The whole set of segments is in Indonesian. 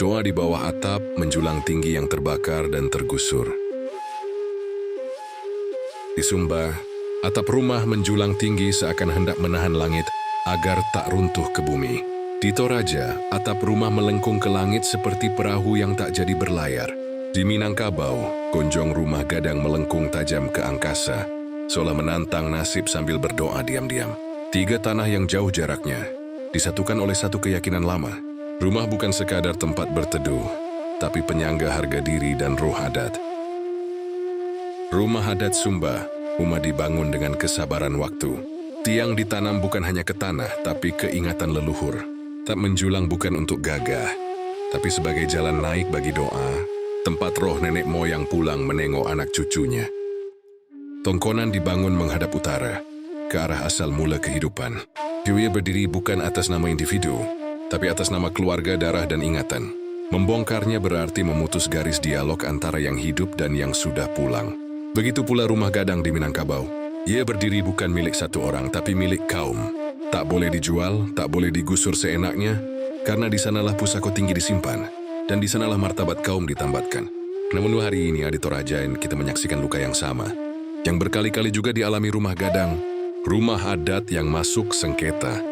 Doa di bawah atap menjulang tinggi yang terbakar dan tergusur. Di Sumba, atap rumah menjulang tinggi seakan hendak menahan langit agar tak runtuh ke bumi. Di Toraja, atap rumah melengkung ke langit seperti perahu yang tak jadi berlayar. Di Minangkabau, gonjong rumah gadang melengkung tajam ke angkasa, seolah menantang nasib sambil berdoa diam-diam. 3 tanah yang jauh jaraknya, disatukan oleh satu keyakinan lama. Rumah bukan sekadar tempat berteduh, tapi penyangga harga diri dan roh adat. Rumah adat Sumba, rumah dibangun dengan kesabaran waktu. Tiang ditanam bukan hanya ke tanah, tapi keingatan leluhur. Tak menjulang bukan untuk gagah, tapi sebagai jalan naik bagi doa, tempat roh nenek moyang pulang menengok anak cucunya. Tongkonan dibangun menghadap utara, ke arah asal mula kehidupan. Dia berdiri bukan atas nama individu, tapi atas nama keluarga, darah, dan ingatan. Membongkarnya berarti memutus garis dialog antara yang hidup dan yang sudah pulang. Begitu pula rumah gadang di Minangkabau. Ia berdiri bukan milik satu orang, tapi milik kaum. Tak boleh dijual, tak boleh digusur seenaknya, karena di sanalah pusaka tinggi disimpan, dan di sanalah martabat kaum ditambatkan. Namun hari ini di Toraja kita menyaksikan luka yang sama, yang berkali-kali juga dialami rumah gadang, rumah adat yang masuk sengketa.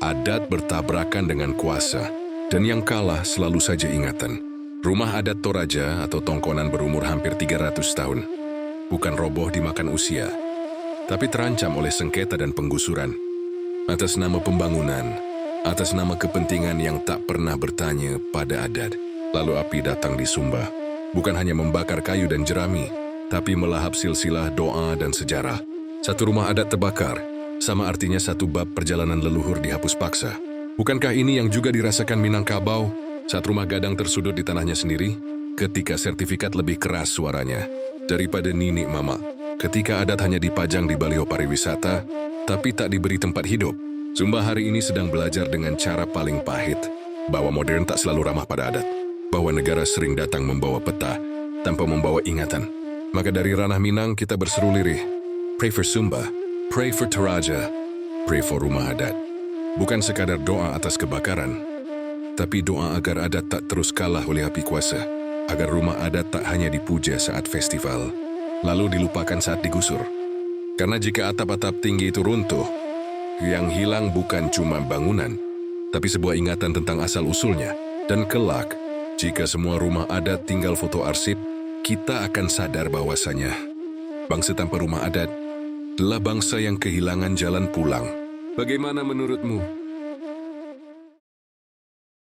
Adat bertabrakan dengan kuasa, dan yang kalah selalu saja ingatan. Rumah adat Toraja atau Tongkonan berumur hampir 300 tahun. Bukan roboh dimakan usia, tapi terancam oleh sengketa dan penggusuran. Atas nama pembangunan, atas nama kepentingan yang tak pernah bertanya pada adat. Lalu api datang di Sumba. Bukan hanya membakar kayu dan jerami, tapi melahap silsilah doa dan sejarah. Satu rumah adat terbakar, sama artinya satu bab perjalanan leluhur dihapus paksa. Bukankah ini yang juga dirasakan Minangkabau saat rumah gadang tersudut di tanahnya sendiri? Ketika sertifikat lebih keras suaranya daripada ninik mama. Ketika adat hanya dipajang di baliho pariwisata, tapi tak diberi tempat hidup. Sumba hari ini sedang belajar dengan cara paling pahit, bahwa modern tak selalu ramah pada adat, bahwa negara sering datang membawa peta tanpa membawa ingatan. Maka dari ranah Minang kita berseru lirih, pray for Sumba, pray for Toraja, pray for rumah adat. Bukan sekadar doa atas kebakaran, tapi doa agar adat tak terus kalah oleh api kuasa, agar rumah adat tak hanya dipuja saat festival, lalu dilupakan saat digusur. Karena jika atap-atap tinggi itu runtuh, yang hilang bukan cuma bangunan, tapi sebuah ingatan tentang asal-usulnya. Dan kelak, jika semua rumah adat tinggal foto arsip, kita akan sadar bahwasanya bangsa tanpa rumah adat adalah bangsa yang kehilangan jalan pulang. Bagaimana menurutmu?